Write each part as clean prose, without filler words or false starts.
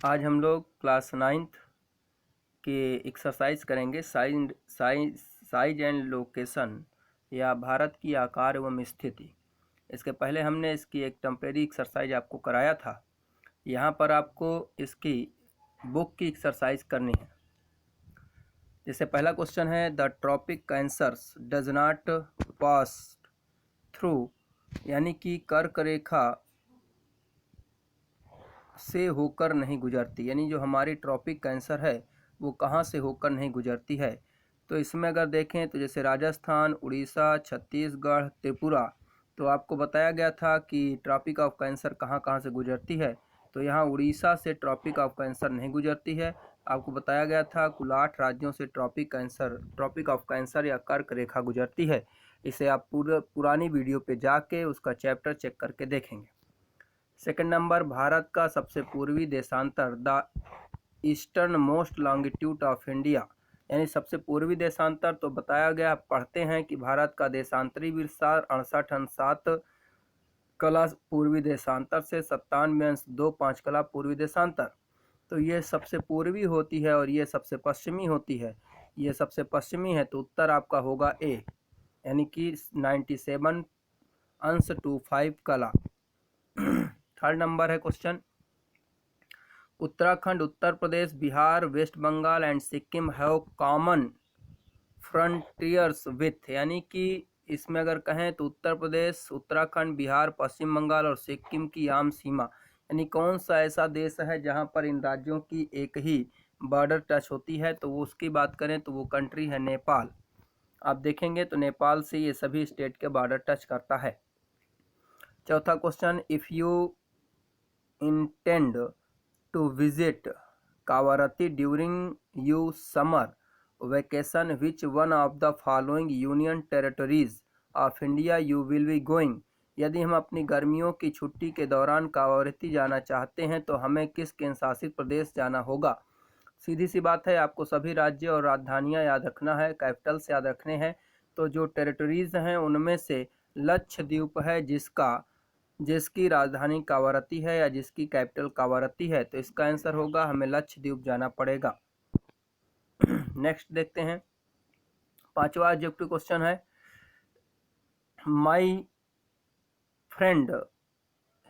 आज हम लोग क्लास 9th के एक्सरसाइज करेंगे साइज एंड लोकेशन या भारत की आकार एवं स्थिति। इसके पहले हमने इसकी एक टेम्परेरी एक्सरसाइज आपको कराया था। यहाँ पर आपको इसकी बुक की एक्सरसाइज करनी है। जैसे पहला क्वेश्चन है, the tropic cancers does not pass through, यानी कि कर्क रेखा से होकर नहीं गुजरती, यानी जो हमारी ट्रॉपिक कैंसर है वो कहाँ से होकर नहीं गुजरती है। तो इसमें अगर देखें तो जैसे राजस्थान, उड़ीसा, छत्तीसगढ़, त्रिपुरा, तो आपको बताया गया था कि ट्रॉपिक ऑफ कैंसर कहाँ कहाँ से गुजरती है। तो यहाँ उड़ीसा से ट्रॉपिक ऑफ कैंसर नहीं गुजरती है। आपको बताया गया था कुल 8 राज्यों से ट्रॉपिक ऑफ कैंसर या कर्क रेखा गुजरती है। इसे आप पुरानी वीडियो पे जाके उसका चैप्टर चेक करके देखेंगे। सेकंड नंबर, भारत का सबसे पूर्वी देशांतर, the eastern most longitude of India, यानी सबसे पूर्वी देशांतर। तो बताया गया, पढ़ते हैं कि भारत का देशांतरी विस्तार 68.7 कला पूर्वी देशांतर से 97.25 कला पूर्वी देशांतर। तो ये सबसे पूर्वी होती है और ये सबसे पश्चिमी होती है। ये सबसे पश्चिमी है तो उत्तर आपका होगा ए, यानी कि 97.25 कला। थर्ड नंबर है question, Uttarakhand, Uttar Pradesh, Bihar, West Bengal and Sikkim have common frontiers with, यानी कि इसमें अगर कहें तो उत्तर प्रदेश, उत्तराखंड, बिहार, पश्चिम बंगाल और सिक्किम की आम सीमा, यानी कौन सा ऐसा देश है जहां पर इन राज्यों की एक ही बॉर्डर टच होती है। तो वो उसकी बात करें तो वो कंट्री है नेपाल। आप देखेंगे तो नेपाल से ये सभी स्टेट के बॉर्डर टच करता है। चौथा question, if you intend to visit Kavarati during your summer vacation, which one of the following union territories of India you will be going? यदि हम अपनी गर्मियों की छुट्टी के दौरान कावरती जाना चाहते हैं तो हमें किस केंद्र शासित प्रदेश जाना होगा। सीधी सी बात है, आपको सभी राज्य और राजधानियां याद रखना है, कैपिटल्स याद रखने हैं। तो जो टेरिटरीज हैं उनमें से लक्षद्वीप है जिसकी राजधानी कावारती है या जिसकी कैपिटल कावारती है। तो इसका आंसर होगा, हमें लक्षद्वीप जाना पड़ेगा। नेक्स्ट देखते हैं, पांचवा ऑब्जेक्टिव क्वेश्चन है, my friend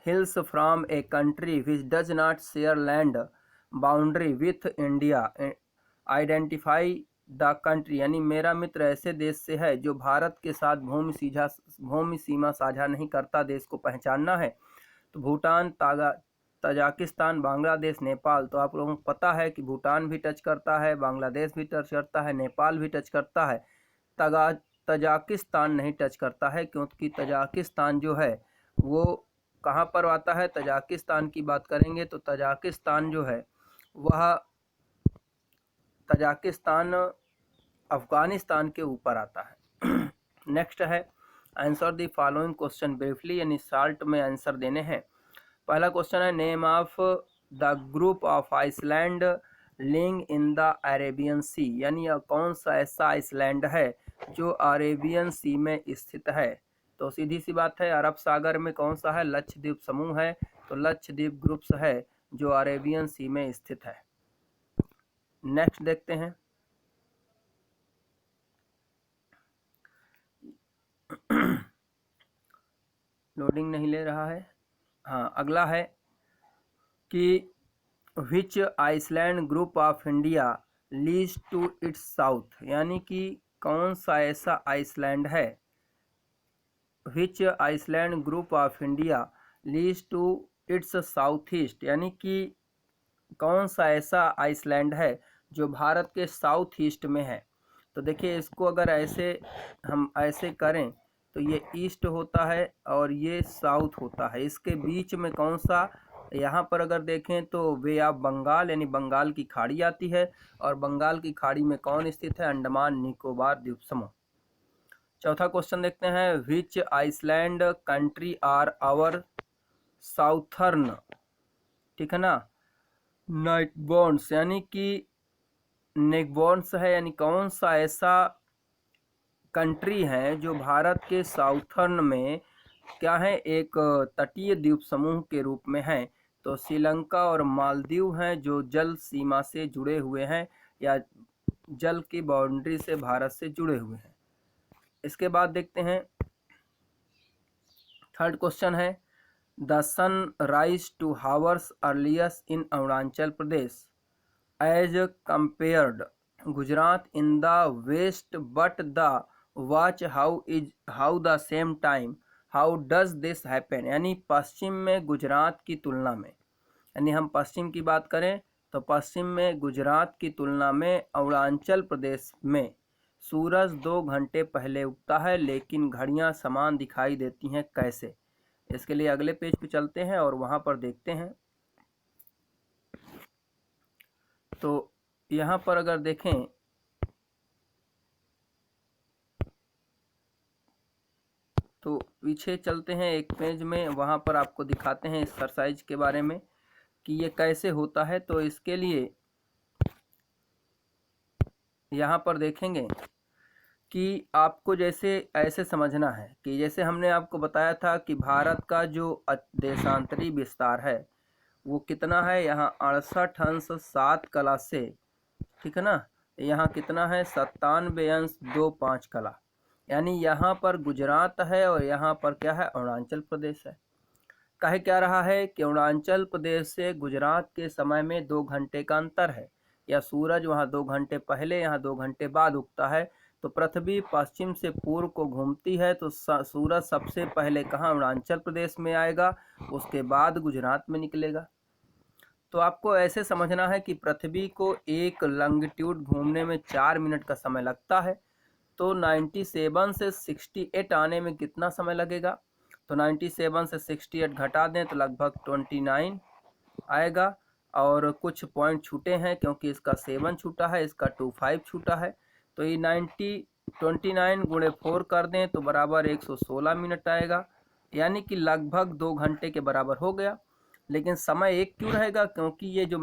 hills from a country which does not share land boundary with India, identify the country, यानी मेरा मित्र ऐसे देश से है जो भारत के साथ भूमि सीमा साझा नहीं करता, देश को पहचानना है। तो भूटान, तजाकिस्तान, बांग्लादेश, नेपाल। तो आप लोगों को पता है कि भूटान भी टच करता है, बांग्लादेश भी टच करता है, नेपाल भी टच करता है, तजाकिस्तान नहीं टच करता है, क्योंकि तजाकिस्तान जो है वो कहाँ पर आता है। तजाकिस्तान की बात करेंगे तो तजाकिस्तान जो है वह तजाकिस्तान अफगानिस्तान के ऊपर आता है। नेक्स्ट है, answer the following question briefly, यानी शॉर्ट में आंसर देने हैं। पहला क्वेश्चन है, name of the group of island lying in the Arabian सी, यानी कौन सा ऐसा आइसलैंड है जो अरेबियन सी में स्थित है। तो सीधी सी बात है, अरब सागर में कौन सा है, लक्षद्वीप समूह है। तो लक्षद्वीप ग्रुप्स है जो अरेबियन सी में स्थित है। नेक्स्ट देखते हैं, लोडिंग नहीं ले रहा है। हाँ, अगला है कि which island group of India lies to its south, यानी कि कौन सा ऐसा आइसलैंड है, which island group of India lies to its south east, यानी कि कौन सा ऐसा आइसलैंड है जो भारत के साउथ ईस्ट में है। तो देखिए, इसको अगर हम ऐसे करें तो ये ईस्ट होता है और ये साउथ होता है, इसके बीच में कौन सा, यहाँ पर अगर देखें तो वे ऑफ बंगाल, यानी बंगाल की खाड़ी आती है, और बंगाल की खाड़ी में कौन स्थित है, अंडमान निकोबार द्वीप समूह। चौथा क्वेश्चन देखते हैं, which island country are our southern, ठीक है ना, नेकबोन्स, यानी कि नेकबोन्स है, यानी कौन सा ऐसा कंट्री है जो भारत के साउथर्न में क्या है, एक तटीय द्वीप समूह के रूप में है। तो श्रीलंका और मालदीव हैं जो जल सीमा से जुड़े हुए हैं या जल की बाउंड्री से भारत से जुड़े हुए हैं। इसके बाद देखते हैं थर्ड क्वेश्चन है the sun rise two hours earliest in Arunachal Pradesh as compared Gujarat in the west but the watch how the same time how does this happen. यानी पश्चिम में गुजरात की तुलना में, यानी हम पश्चिम की बात करें तो पश्चिम में गुजरात की तुलना में अरुणाचल प्रदेश में सूरज 2 घंटे पहले उगता है लेकिन घड़ियां समान दिखाई देती हैं, कैसे? इसके लिए अगले पेज पे चलते हैं और वहां पर देखते हैं। तो यहाँ पर अगर देखें तो पीछे चलते हैं एक पेज में, वहाँ पर आपको दिखाते हैं एक्सरसाइज के बारे में कि ये कैसे होता है। तो इसके लिए यहाँ पर देखेंगे कि आपको जैसे ऐसे समझना है कि जैसे हमने आपको बताया था कि भारत का जो देशांतरी विस्तार है वो कितना है, यहाँ 68 अंश 7 कला से, ठीक है ना, यहाँ कितना है 97 अंश 25 कला, यानी यहाँ पर गुजरात है और यहाँ पर क्या है अरुणाचल प्रदेश है। कहे क्या रहा है कि अरुणाचल प्रदेश से गुजरात के समय में 2 घंटे का अंतर है, या सूरज वहाँ 2 घंटे पहले यहाँ 2 घंटे बाद उगता है। तो पृथ्वी पश्चिम से पूर्व को घूमती है तो सूरज सबसे पहले कहाँ अरुणाचल प्रदेश में आएगा, उसके बाद गुजरात में निकलेगा। तो आपको ऐसे समझना है कि पृथ्वी को एक लॉन्गिट्यूड घूमने में 4 मिनट का समय लगता है, तो 97 से 68 आने में कितना समय लगेगा? तो 97 से 68 घटा दें तो लगभग 29 आएगा, और कुछ पॉइंट छूटे हैं क्योंकि इसका 7 छूटा है, इसका 25 छूटा है, तो ये 29 गुणे 4 कर दें तो बराबर 116 मिनट आएगा, यानी कि लगभग 2 घंटे के बराबर हो गया। लेकिन समय एक क्यों रहेगा? क्योंकि ये जो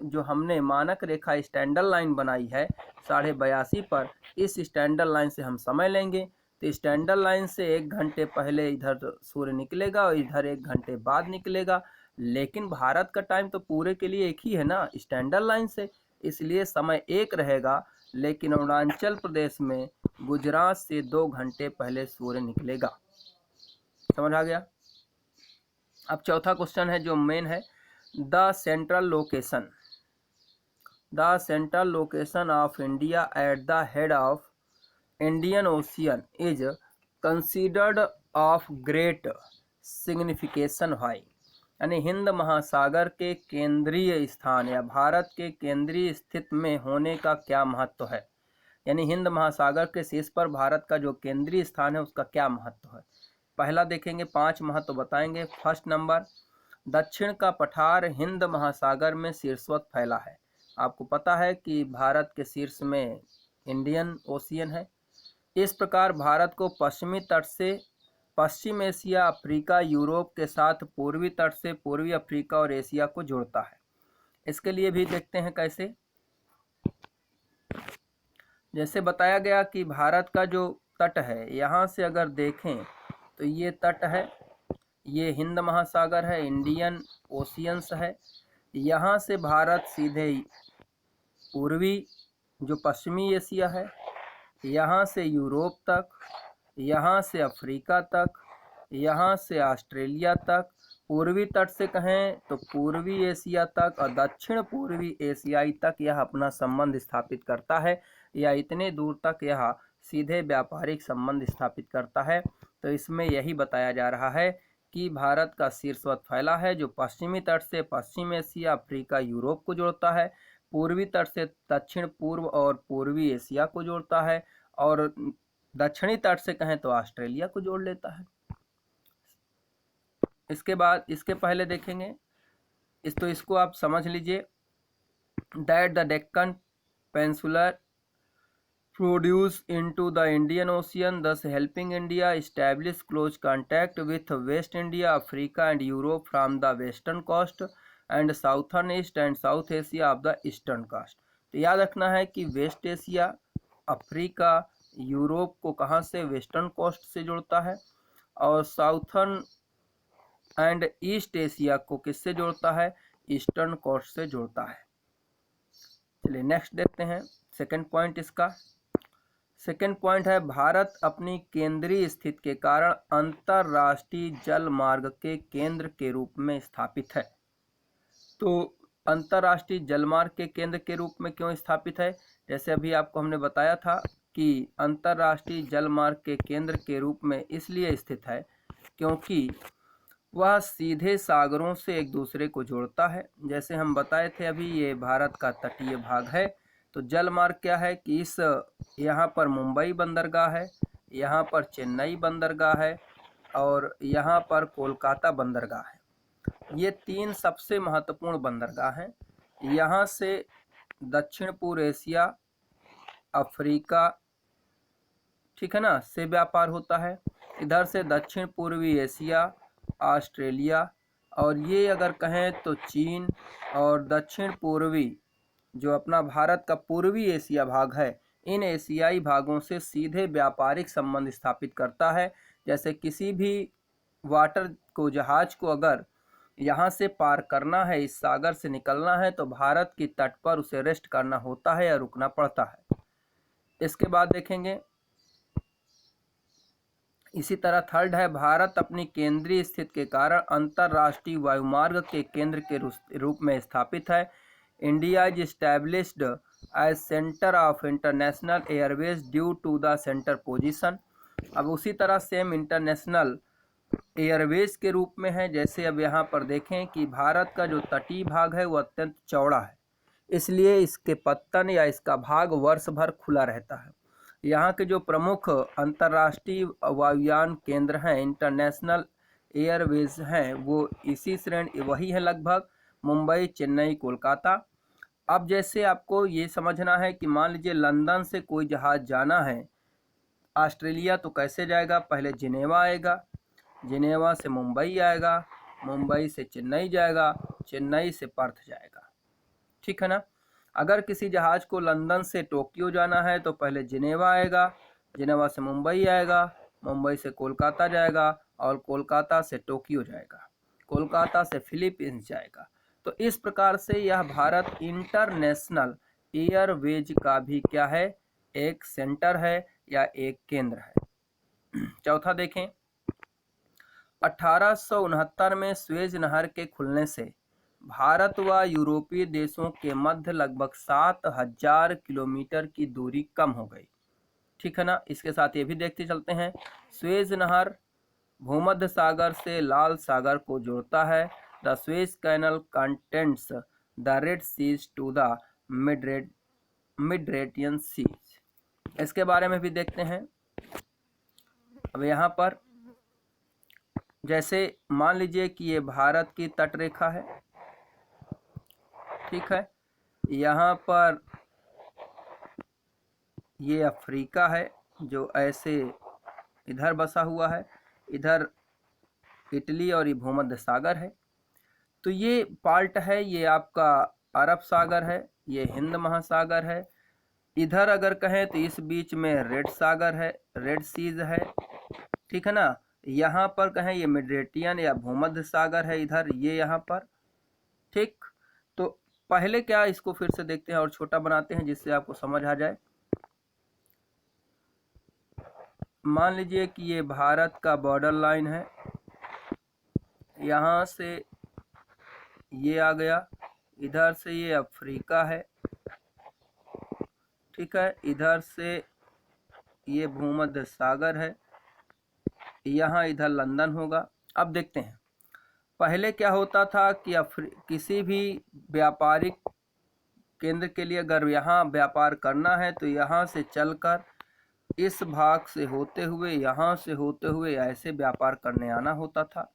जो हमने मानक रेखा स्टैंडर्ड लाइन बनाई है 82.5 पर, इस स्टैंडर्ड लाइन से हम समय लेंगे, तो स्टैंडर्ड लाइन से 1 घंटे पहले इधर सूर्य निकलेगा और इधर 1 घंटे बाद निकलेगा। लेकिन भारत का टाइम तो पूरे के लिए एक ही है ना स्टैंडर्ड लाइन से, इसलिए समय एक रहेगा। लेकिन अरुणाचल प्रदेश में गुजरात से 2 घंटे पहले सूर्य निकलेगा। समझ आ गया? अब चौथा क्वेश्चन है जो मेन है, the central location of India at the head of Indian ocean is considered of great signification why. यानी हिंद महासागर के केंद्रीय स्थान या भारत के केंद्रीय स्थित में होने का क्या महत्व है? यानी हिंद महासागर के शीर्ष पर भारत का जो केंद्रीय स्थान है उसका क्या महत्व है? पहला देखेंगे, 5 महत्व बताएंगे। फर्स्ट नंबर, दक्षिण का पठार हिंद महासागर में शीर्षवत फैला है। आपको पता है कि भारत के शीर्ष में इंडियन ओशियन है। इस प्रकार भारत को पश्चिमी तट से पश्चिम एशिया, अफ्रीका, यूरोप के साथ पूर्वी तट से पूर्वी अफ्रीका और एशिया को जोड़ता है। इसके लिए भी देखते हैं कैसे। जैसे बताया गया कि भारत का जो तट है, यहाँ से अगर देखें तो ये तट है, ये हिंद महासागर है, इंडियन ओशियंस है। यहाँ से भारत सीधे पूर्वी जो पश्चिमी एशिया है, यहाँ से यूरोप तक, यहाँ से अफ्रीका तक, यहाँ से ऑस्ट्रेलिया तक, पूर्वी तट से कहें तो पूर्वी एशिया तक और दक्षिण पूर्वी एशियाई तक यह अपना संबंध स्थापित करता है, या इतने दूर तक यह सीधे व्यापारिक संबंध स्थापित करता है। तो इसमें यही बताया जा रहा है कि भारत का शीर्षवत फैला है जो पश्चिमी तट से पश्चिम एशिया, अफ्रीका, यूरोप को जोड़ता है, पूर्वी तट से दक्षिण पूर्व और पूर्वी एशिया को जोड़ता है, और दक्षिणी तट से कहें तो ऑस्ट्रेलिया को जोड़ लेता है। इसके बाद इसके पहले देखेंगे इसको आप समझ लीजिए, that the Deccan peninsula produce into the Indian Ocean, thus helping India establish close contact with West India, Africa and Europe from the western coast and southern east and South Asia of the eastern coast। तो याद रखना है कि waste Asia, Africa, Europe को कहाँ से? Western coast से जोड़ता है, और साउथर्न एंड ईस्ट एशिया को किससे जोड़ता है? ईस्टर्न कोस्ट से जोड़ता है। चलिए नेक्स्ट देखते हैं सेकंड पॉइंट इसका। सेकंड पॉइंट है भारत अपनी केंद्रीय स्थिति के कारण अंतरराष्ट्रीय जल मार्ग के केंद्र के रूप में स्थापित है। तो अंतरराष्ट्रीय जलमार्ग के केंद्र के रूप में क्यों स्थापित है? जैसे अभी आपको हमने बताया था कि अंतरराष्ट्रीय जलमार्ग के केंद्र के रूप में इसलिए स्थित है क्योंकि वह सीधे सागरों से एक दूसरे को जोड़ता है। जैसे हम बताए थे अभी, ये भारत का तटीय भाग है। तो जलमार्ग क्या है कि इस यहाँ पर मुंबई बंदरगाह है, यहाँ पर चेन्नई बंदरगाह है और यहाँ पर कोलकाता बंदरगाह है। ये तीन सबसे महत्वपूर्ण बंदरगाह हैं। यहाँ से दक्षिण पूर्व एशिया, अफ्रीका, ठीक है ना, से व्यापार होता है। इधर से दक्षिण पूर्वी एशिया, ऑस्ट्रेलिया और ये अगर कहें तो चीन और दक्षिण पूर्वी जो अपना भारत का पूर्वी एशिया भाग है, इन एशियाई भागों से सीधे व्यापारिक संबंध स्थापित करता है। जैसे किसी भी वाटर को, जहाज को अगर यहाँ से पार करना है, इस सागर से निकलना है, तो भारत की तट पर उसे रेस्ट करना होता है या रुकना पड़ता है। इसके बाद देखेंगे इसी तरह थर्ड है भारत अपनी केंद्रीय स्थिति के कारण अंतरराष्ट्रीय वायुमार्ग के केंद्र के रूप में स्थापित है। India is established as centre of international airways due to the centre position. अब उसी तरह सेम इंटरनेशनल एयरवेज के रूप में है। जैसे अब यहाँ पर देखें कि भारत का जो तटीय भाग है वो अत्यंत चौड़ा है, इसलिए इसके पत्तन या इसका भाग वर्ष भर खुला रहता है। यहाँ के जो प्रमुख अंतर्राष्ट्रीय वायुयान केंद्र हैं, इंटरनेशनल एयरवेज हैं, वो इसी श्रेणी वही है लगभग, मुंबई, चेन्नई, कोलकाता। अब जैसे आपको ये समझना है कि मान लीजिए लंदन से कोई जहाज़ जाना है ऑस्ट्रेलिया, तो कैसे जाएगा? पहले जिनेवा आएगा, जिनेवा से मुंबई आएगा, मुंबई से चेन्नई जाएगा, चेन्नई से पर्थ जाएगा, ठीक है ना। अगर किसी जहाज़ को लंदन से टोक्यो जाना है तो पहले जिनेवा आएगा, जिनेवा से मुंबई आएगा, मुंबई से कोलकाता जाएगा और कोलकाता से टोक्यो जाएगा, कोलकाता से फिलीपींस जाएगा। तो इस प्रकार से यह भारत इंटरनेशनल एयरवेज का भी क्या है? एक सेंटर है या एक केंद्र है। चौथा देखें, 1869 में स्वेज नहर के खुलने से भारत व यूरोपीय देशों के मध्य लगभग 7000 किलोमीटर की दूरी कम हो गई, ठीक है ना। इसके साथ ये भी देखते चलते हैं, स्वेज नहर भूमध्य सागर से लाल सागर को जोड़ता है। The Suez Canal connects the Red Seas to the Mediterranean Seas. इसके बारे में भी देखते हैं। अब यहाँ पर जैसे मान लीजिए कि ये भारत की तट रेखा है, ठीक है, यहाँ पर ये अफ्रीका है जो ऐसे इधर बसा हुआ है, इधर इटली और ये भूमध्य सागर है। तो ये पार्ट है, ये आपका अरब सागर है, ये हिंद महासागर है। इधर अगर कहें तो इस बीच में रेड सागर है, रेड सीज है, ठीक है ना। यहाँ पर कहें ये मिडरेटियन या भूमध्य सागर है इधर, ये यहाँ पर, ठीक। तो पहले क्या, इसको फिर से देखते हैं और छोटा बनाते हैं जिससे आपको समझ आ जाए। मान लीजिए कि ये भारत का बॉर्डर लाइन है, यहाँ से ये आ गया, इधर से ये अफ्रीका है, ठीक है, इधर से ये भूमध्य सागर है, यहाँ इधर लंदन होगा। अब देखते हैं पहले क्या होता था कि किसी भी व्यापारिक केंद्र के लिए अगर यहाँ व्यापार करना है तो यहाँ से चलकर इस भाग से होते हुए, यहाँ से होते हुए ऐसे व्यापार करने आना होता था।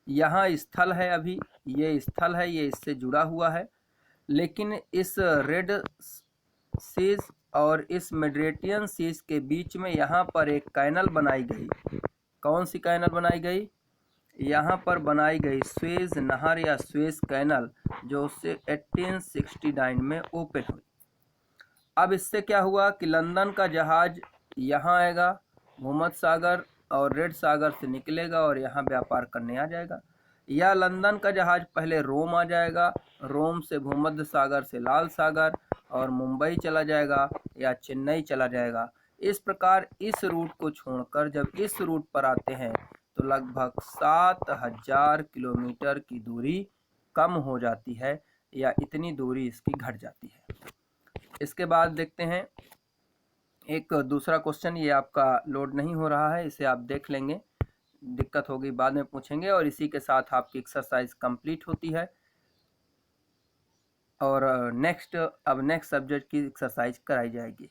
यहाँ स्थल है, अभी ये स्थल है, ये इससे जुड़ा हुआ है। लेकिन इस रेड सीज और इस मेडिटेरेनियन सीज के बीच में यहाँ पर एक कैनल बनाई गई। कौन सी कैनल बनाई गई? यहाँ पर बनाई गई स्वेज नहर या स्वेज कैनल, जो उससे 1869 में ओपन हुई। अब इससे क्या हुआ कि लंदन का जहाज यहाँ आएगा, भूमध्य सागर और रेड सागर से निकलेगा और यहाँ व्यापार करने आ जाएगा। या लंदन का जहाज पहले रोम आ जाएगा, रोम से भूमध्य सागर से लाल सागर और मुंबई चला जाएगा, या चेन्नई चला जाएगा। इस प्रकार इस रूट को छोड़कर जब इस रूट पर आते हैं तो लगभग 7000 किलोमीटर की दूरी कम हो जाती है, या इतनी दूरी इसकी घट जाती है। इसके बाद देखते हैं एक दूसरा क्वेश्चन, ये आपका लोड नहीं हो रहा है, इसे आप देख लेंगे, दिक्कत होगी बाद में पूछेंगे। और इसी के साथ आपकी एक्सरसाइज कंप्लीट होती है और नेक्स्ट सब्जेक्ट की एक्सरसाइज कराई जाएगी।